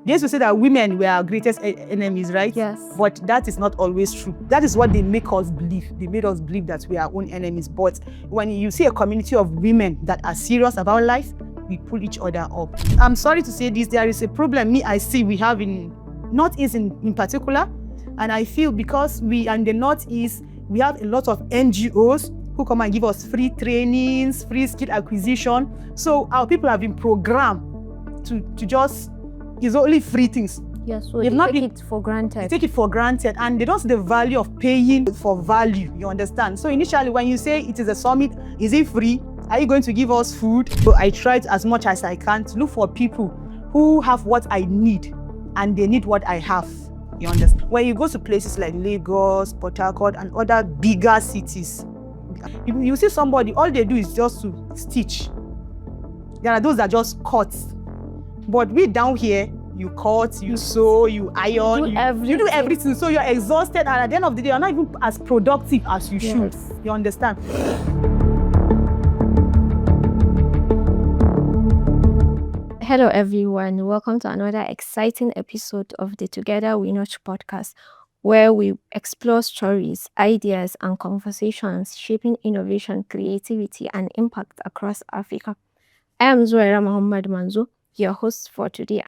They used to say that women were our greatest enemies, right? Yes. But that is not always true. That is what they make us believe. They made us believe that we are our own enemies. But when you see a community of women that are serious about life, we pull each other up. I'm sorry to say this, there is a problem I see we have in Northeast in particular. And I feel because we are in the Northeast, we have a lot of NGOs who come and give us free trainings, free skill acquisition. So our people have been programmed to just, it's only free things. Yes, so they take it for granted. They take it for granted, and they don't see the value of paying for value, you understand? So initially, when you say it is a summit, is it free? Are you going to give us food? So I tried as much as I can to look for people who have what I need, and they need what I have, you understand? When you go to places like Lagos, Port Harcourt, and other bigger cities, you see somebody, all they do is just to stitch. There are those that just cut. But we down here, you cut, you sew, you iron, you do everything. So you're exhausted, and at the end of the day, you're not even as productive as you should. You understand? Hello everyone, welcome to another exciting episode of the Together We Notch podcast, where we explore stories, ideas, and conversations shaping innovation, creativity, and impact across Africa. I am Zuwaira Muhammad Manzo, your host for today.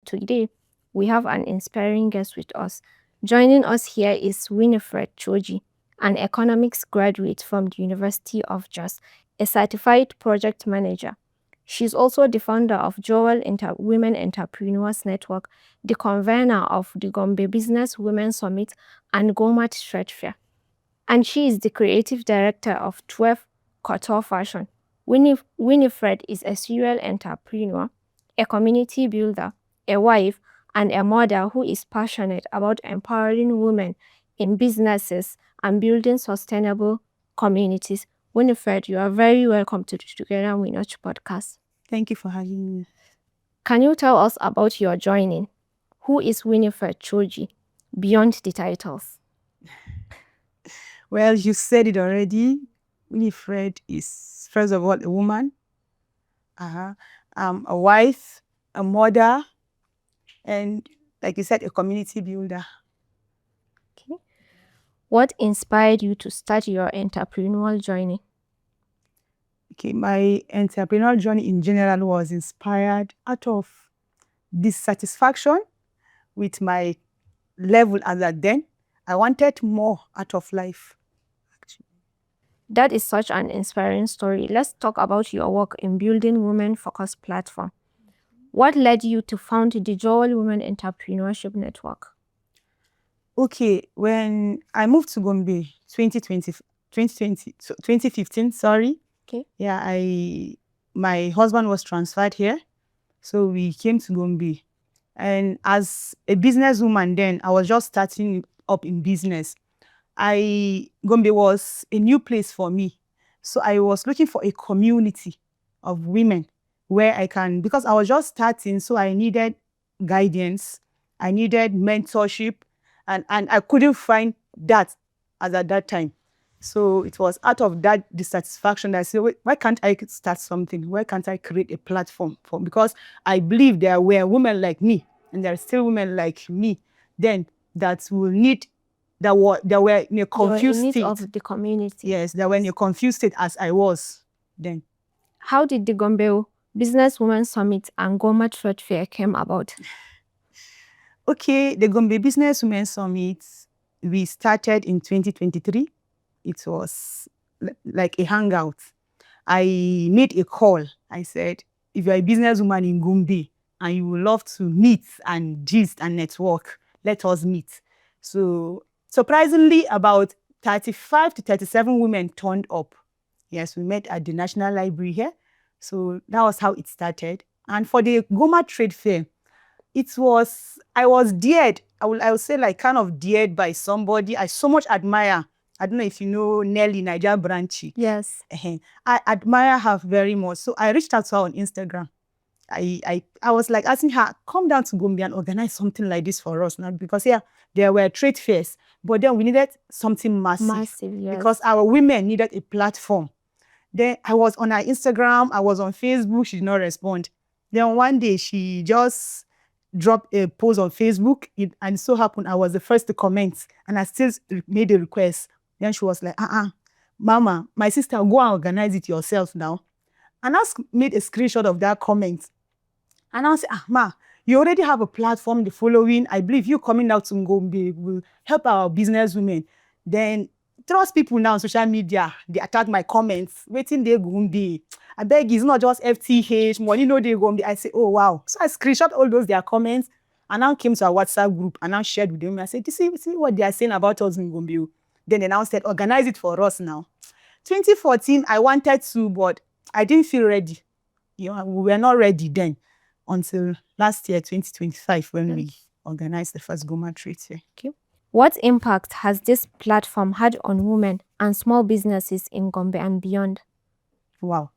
Today, we have an inspiring guest with us. Joining us here is Winifred Choji, an economics graduate from the University of Jos, a certified project manager. She's also the founder of Jewel Women Entrepreneurs Network, the convener of the Gombe Business Women Summit and Gombe Trade Fair. And she is the creative director of Tweev Kouture Fashion. Winifred is a serial entrepreneur, a community builder, a wife, and a mother who is passionate about empowering women in businesses and building sustainable communities. Winifred, you are very welcome to the Together We Notch podcast. Thank you for having me. Can you tell us about your joining? Who is Winifred Choji, beyond the titles? Well, you said it already. Winifred is, first of all, a woman, a wife, a mother, and like you said, a community builder. Okay. What inspired you to start your entrepreneurial journey? Okay, my entrepreneurial journey in general was inspired out of dissatisfaction with my level as at then. I wanted more out of life. That is such an inspiring story. Let's talk about your work in building women-focused platform. What led you to found the Jewel Women Entrepreneurship Network? Okay, when I moved to Gombe, 2015, sorry. Okay. Yeah, my husband was transferred here, so we came to Gombe. And as a businesswoman then, I was just starting up in business. Gombe was a new place for me. So I was looking for a community of women where I can, because I was just starting, so I needed guidance, I needed mentorship, and I couldn't find that as at that time. So it was out of that dissatisfaction that I said, why can't I start something? Why can't I create a platform for? Because I believe there were women like me, and there are still women like me then that will need, that were in a confused state. Of the community. Yes, that were in a confused state as I was then. How did the Gombe Business Women Summit and Gombe Trade Fair came about? Okay, the Gombe Business Women Summit, we started in 2023. It was like a hangout. I made a call. I said, if you're a businesswoman in Gombe and you would love to meet and gist and network, let us meet. So surprisingly, about 35 to 37 women turned up. Yes, we met at the National Library here. So that was how it started. And for the Gombe Trade Fair, I was dared. I would say like kind of dared by somebody I so much admire. I don't know if you know Nelly, Niger Branchi. Yes. I admire her very much. So I reached out to her on Instagram. I was like asking her, come down to Gombe and organize something like this for us now, because there were trade fairs, but then we needed something massive, Yes. because our women needed a platform. Then I was on her Instagram, I was on Facebook, she did not respond. Then one day she just dropped a post on Facebook, and so happened I was the first to comment, and I still made a request. Then she was like, Mama, my sister, go and organize it yourself now. And I made a screenshot of that comment. And I said, Ma, you already have a platform, the following. I believe you coming out to Gombe will help our business women. Then trust people now on social media, they attack my comments. Waiting they Gombe. I beg, it's not just FTH, money no they Gombe. I say, oh wow. So I screenshot all those their comments and now came to our WhatsApp group and now shared with them. I said, see what they are saying about us in Gombe. Then they now said, organize it for us now. 2014, I wanted to, but I didn't feel ready. We were not ready then until last year, 2025, when we organized the first Goma Trade Fair. Okay. What impact has this platform had on women and small businesses in Gombe and beyond? Wow.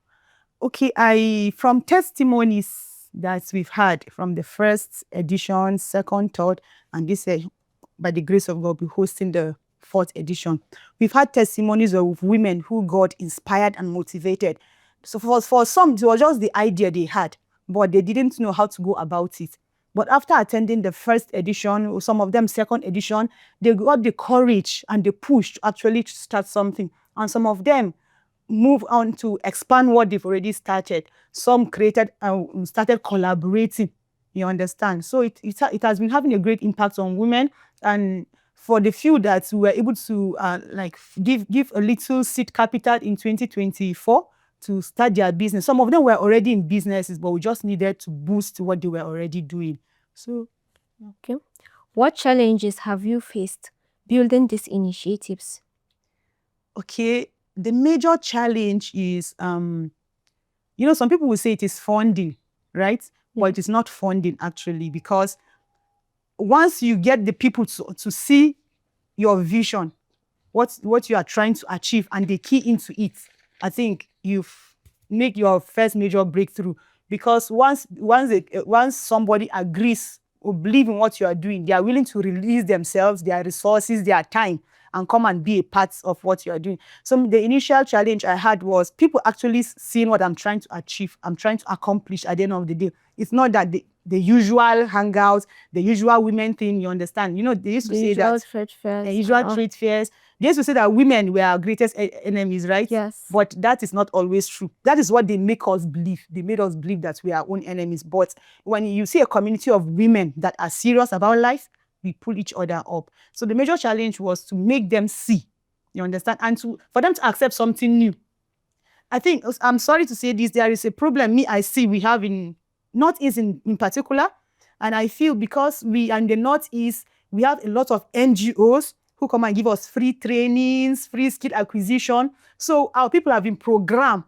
Okay, from testimonies that we've had from the first edition, second, third, and this year, by the grace of God, we're hosting the fourth edition. We've had testimonies of women who got inspired and motivated. So for some, it was just the idea they had, but they didn't know how to go about it. But after attending the first edition, or some of them second edition, they got the courage and the push to actually start something. And some of them move on to expand what they've already started. Some created and started collaborating. You understand? So it has been having a great impact on women. And for the few that were able to give a little seed capital in 2024 to start their business. Some of them were already in businesses, but we just needed to boost what they were already doing. So, okay. What challenges have you faced building these initiatives? Okay, the major challenge is, some people will say it is funding, right? Yeah. But it is not funding actually, because once you get the people to see your vision, what you are trying to achieve, and they key into it, I think you've make your first major breakthrough. Because once somebody agrees or believe in what you are doing, they are willing to release themselves, their resources, their time, and come and be a part of what you are doing. So the initial challenge I had was people actually seeing what I'm trying to achieve, I'm trying to accomplish at the end of the day. It's not that the usual hangouts, the usual women thing, you understand. They used to say that trade fairs, the usual trade fairs. They used to say that women were our greatest enemies, right? Yes. But that is not always true. That is what they make us believe. They made us believe that we are our own enemies. But when you see a community of women that are serious about life, we pull each other up. So the major challenge was to make them see, you understand, and for them to accept something new. I think, I'm sorry to say this, there is a problem I see we have in Northeast in particular. And I feel because we are in the Northeast, we have a lot of NGOs who come and give us free trainings, free skill acquisition. So our people have been programmed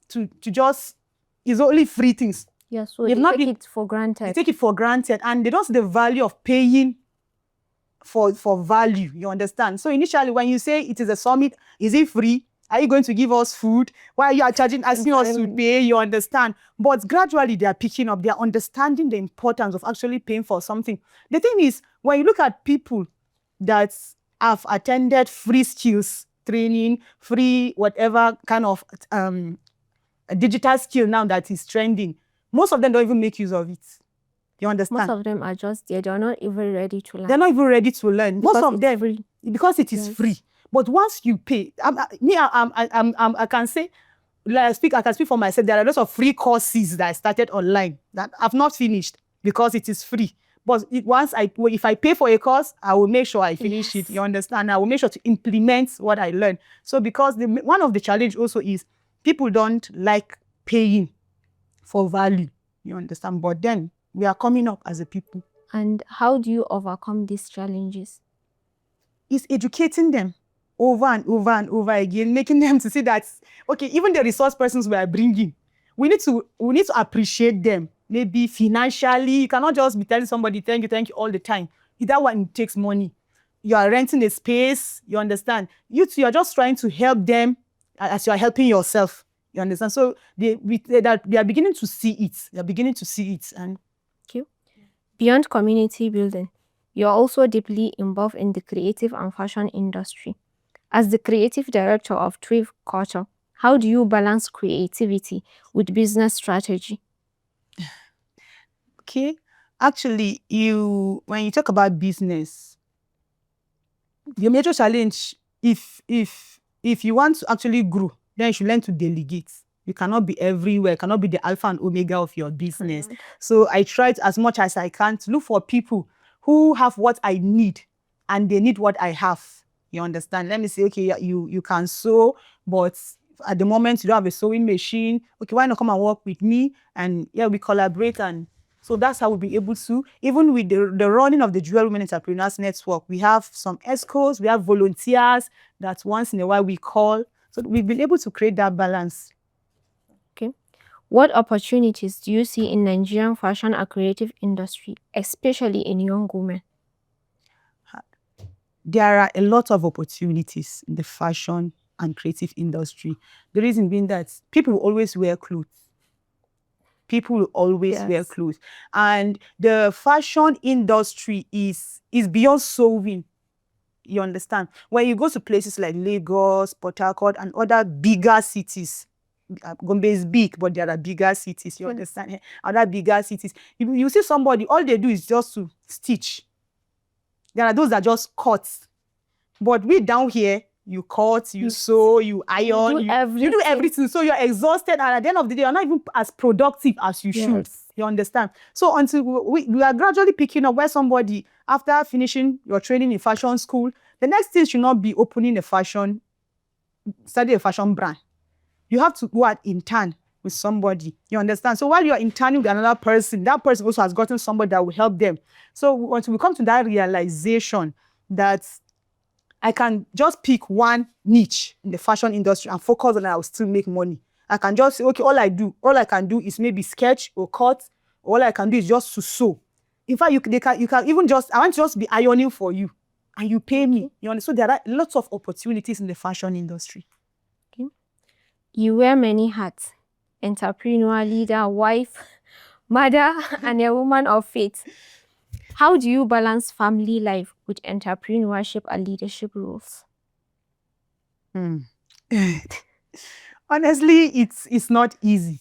to just, it's only free things. Yeah, so they take it for granted. They take it for granted, and they don't see the value of paying for value, you understand? So initially, when you say it is a summit, is it free? Are you going to give us food? Why are you asking us to pay? You understand? But gradually, they are picking up. They are understanding the importance of actually paying for something. The thing is, when you look at people that have attended free skills training, free whatever kind of digital skill now that is trending, most of them don't even make use of it. You understand? Most of them are just there. They're not even ready to learn. They're not even ready to learn. Because most of them, free. Because it is free. But once you pay, I can say, I can speak for myself. There are lots of free courses that I started online that I've not finished because it is free. But if I pay for a course, I will make sure I finish it. You understand? I will make sure to implement what I learn. So because one of the challenge also is people don't like paying for value. You understand? But then we are coming up as a people. And how do you overcome these challenges? It's educating them over and over and over again, making them to see that, okay, even the resource persons we are bringing, we need to appreciate them. Maybe financially, you cannot just be telling somebody, thank you all the time. That one takes money. You are renting a space, you understand? You are just trying to help them as you are helping yourself. You understand? So they are beginning to see it. They're beginning to see it. And Okay. Beyond community building, you're also deeply involved in the creative and fashion industry. As the creative director of Tweev Kouture, how do you balance creativity with business strategy? okay, actually, when you talk about business, your major challenge, if you want to actually grow, then you should learn to delegate. You cannot be everywhere. You cannot be the alpha and omega of your business. So I tried as much as I can to look for people who have what I need and they need what I have. You understand? Let me say, okay, you can sew, but at the moment you don't have a sewing machine. Okay, why not come and work with me? And yeah, we collaborate. And so that's how we'll be able to, even with the running of the Jewel Women Entrepreneurs Network, we have some ESCOs, we have volunteers that once in a while we call. So we've been able to create that balance. Okay. What opportunities do you see in Nigerian fashion and creative industry, especially in young women? There are a lot of opportunities in the fashion and creative industry. The reason being that people will always wear clothes. People will always wear clothes. And the fashion industry is beyond sewing. You understand? When you go to places like Lagos, Port Harcourt, and other bigger cities, Gombe is big, but there are bigger cities. You understand? Other bigger cities. You see somebody, all they do is just to stitch. There are those that just cut. But we down here, you cut, you sew, you iron, you do everything. So you're exhausted, and at the end of the day, you're not even as productive as you should. You understand? So until we are gradually picking up where somebody, after finishing your training in fashion school, the next thing should not be opening study a fashion brand. You have to go out intern with somebody. You understand? So while you're interning with another person, that person also has gotten somebody that will help them. So until we come to that realization that I can just pick one niche in the fashion industry and focus on it, I will still make money. I can just say, okay, all I can do is maybe sketch or cut. All I can do is just to sew. In fact, you can even just, I want to just be ironing for you and you pay me. You understand? So there are lots of opportunities in the fashion industry. Okay. You wear many hats: entrepreneur, leader, wife, mother, and a woman of faith. How do you balance family life with entrepreneurship and leadership roles? Honestly, it's not easy.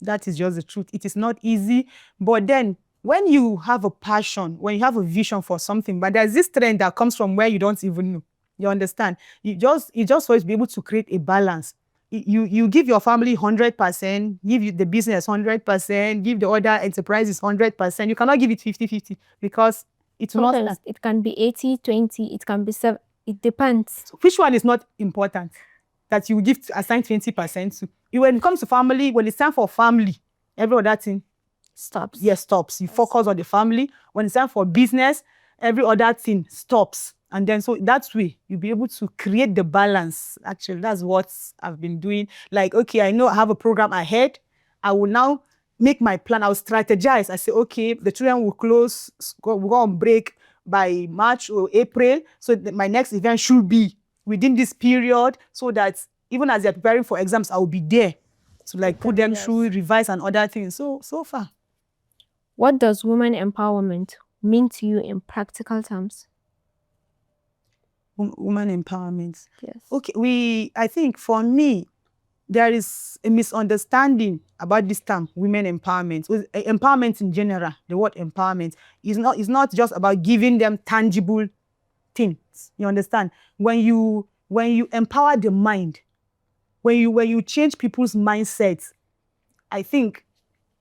That is just the truth. It is not easy. But then when you have a passion, when you have a vision for something, but there's this trend that comes from where you don't even know. You understand? You just always be able to create a balance. You give your family 100%, give you the business 100%, give the other enterprises 100%. You cannot give it 50-50 because it will not stand. It can be 80-20, it can be 7. It depends. So which one is not important that you give assign 20% to? When it comes to family, when it's time for family, every other thing stops. Yes, stops. You focus on the family. When it's time for business, every other thing stops. And then so that way you'll be able to create the balance. Actually, that's what I've been doing. Like, okay, I know I have a program ahead. I will now make my plan. I'll strategize. I say, okay, the children will we'll go on break by March or April. So my next event should be within this period so that even as they're preparing for exams, I will be there to like put them through, revise and other things. So far. What does women empowerment mean to you in practical terms? Women empowerment. Yes. Okay, I think for me, there is a misunderstanding about this term, women empowerment. Empowerment in general, the word empowerment is not just about giving them tangible things. You understand? When you empower the mind, when you change people's mindsets, I think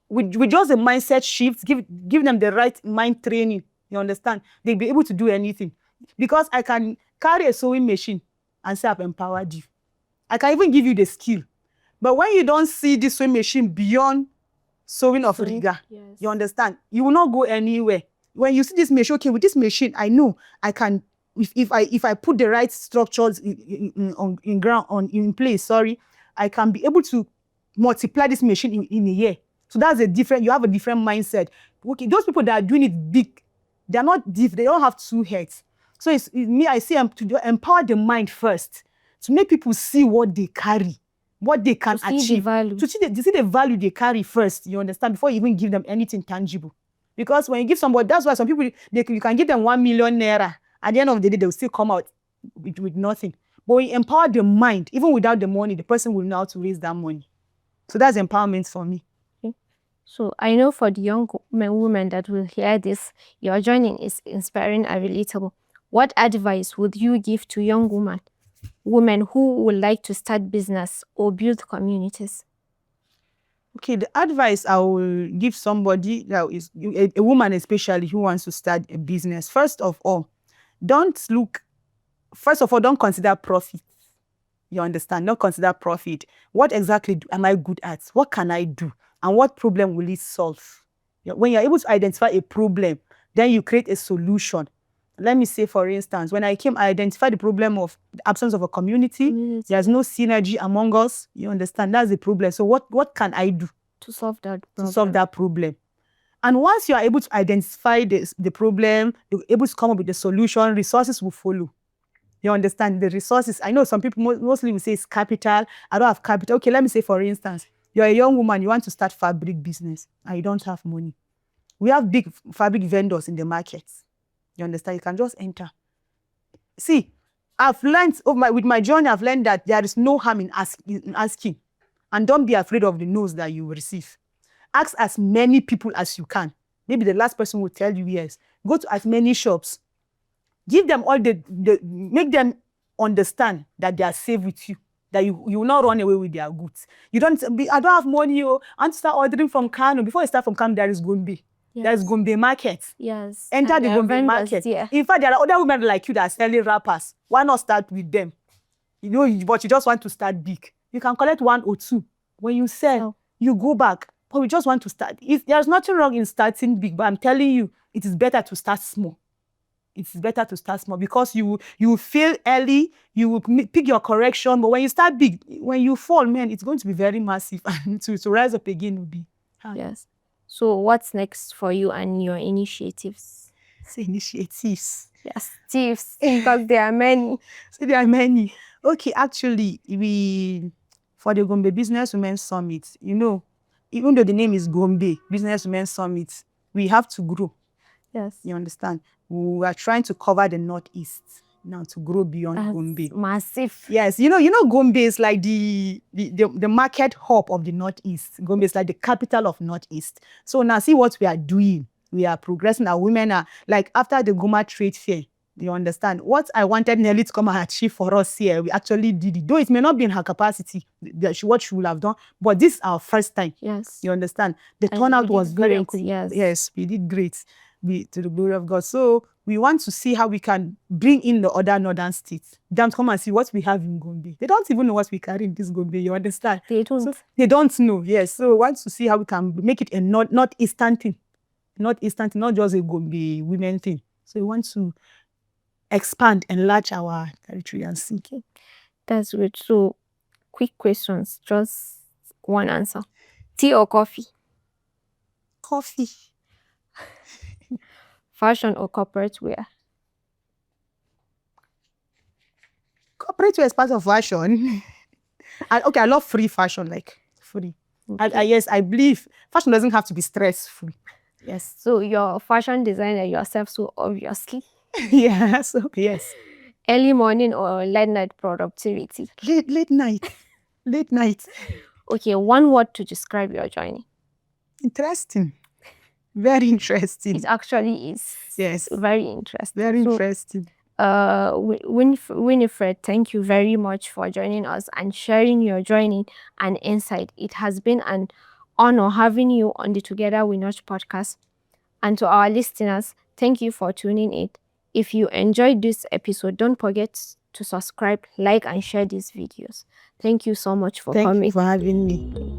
with just a mindset shift, give them the right mind training, you understand, they'll be able to do anything. Because I can carry a sewing machine and say I've empowered you. I can even give you the skill. But when you don't see this sewing machine beyond sewing of riga, you understand, you will not go anywhere. When you see this machine, okay, with this machine, I know I can, if I put the right structures in place, I can be able to multiply this machine in a year. So that's you have a different mindset. Okay, those people that are doing it big, they're not deep, they don't have two heads. So I see to empower the mind first, to make people see what they carry. what they can To see the achieve. value. To see the value they carry first, you understand, before you even give them anything tangible. Because when you give somebody, that's why some people, you can give them 1 million naira. At the end of the day, they'll still come out with nothing. But when you empower the mind, even without the money, the person will know how to raise that money. So that's empowerment for me. Okay. So I know for the young women that will hear this, your joining is inspiring and relatable. What advice would you give to young women who would like to start business or build communities? Okay, the advice I will give somebody that is a woman especially who wants to start a business, first of all, don't consider profit. You understand? Don't consider profit. What exactly am I good at? What can I do? And what problem will it solve? When you're able to identify a problem, then you create a solution. Let me say, for instance, when I identified the problem of the absence of a community. There's no synergy among us. You understand? That's the problem. So what can I do to solve that problem? To solve that problem. And once you are able to identify the problem, you're able to come up with the solution, resources will follow. You understand? The resources, I know some people mostly will say it's capital. I don't have capital. Okay, let me say, for instance, you're a young woman, you want to start fabric business, and you don't have money. We have big fabric vendors in the market. You understand? You can just enter. See, I've learned, with my journey, I've learned that there is no harm in asking. And don't be afraid of the no's that you will receive. Ask as many people as you can. Maybe the last person will tell you yes. Go to as many shops. Give them all make them understand that they are safe with you, that you will not run away with their goods. I don't have money, I want to start ordering from Kano. Before you start from Kano, there is Gombe. Yes. There is Gombe market. Yes. Enter the Gombe market. Yeah. In fact, there are other women like you that are selling wrappers. Why not start with them? But you just want to start big. You can collect 1 or 2. When you sell, you go back. But we just want to start. There's nothing wrong in starting big, but I'm telling you, it is better to start small. It's better to start small because you fail early, you will pick your correction. But when you start big, when you fall, man, it's going to be very massive. And to rise up again will be hard. Yes. So what's next for you and your initiatives? Say initiatives. Yes, tips, because there are many. So there are many. Okay, actually, for the Gombe Business Women Summit, even though the name is Gombe Business Women Summit, we have to grow. Yes. You understand? We are trying to cover the Northeast now to grow beyond Gombe. Massive. Yes. Gombe is like the market hub of the Northeast. Gombe is like the capital of Northeast. So now see what we are doing. We are progressing. Our women are like after the Goma trade fair. You understand? What I wanted Nelly to come and achieve for us here, we actually did it. Though it may not be in her capacity, what she would have done, but this is our first time. Yes. You understand? The turnout was very great. Yes. Yes, we did great. To the glory of God. So we want to see how we can bring in the other northern states. Them come and see what we have in Gombe. They don't even know what we carry in this Gombe. You understand? They don't. So they don't know. Yes. So we want to see how we can make it a northeastern thing. Northeastern thing, not just a Gombe women thing. So we want to expand, enlarge our territory and see. Okay. That's good. So quick questions, just one answer. Tea or coffee? Coffee. Fashion or corporate wear? Corporate wear is part of fashion. I love free fashion, like free. Okay. Yes, I believe fashion doesn't have to be stress-free. Yes. So you're a fashion designer yourself, so obviously. Yeah, so yes. Early morning or late night productivity? Late night. Late night. Okay, one word to describe your journey. Interesting. Very interesting. It actually is. Yes. Very interesting. Very interesting. Winifred, thank you very much for joining us and sharing your journey and insight. It has been an honor having you on the Together We Notch podcast. And to our listeners, thank you for tuning in. If you enjoyed this episode, don't forget to subscribe, like, and share these videos. Thank you so much for coming. Thank you for having me.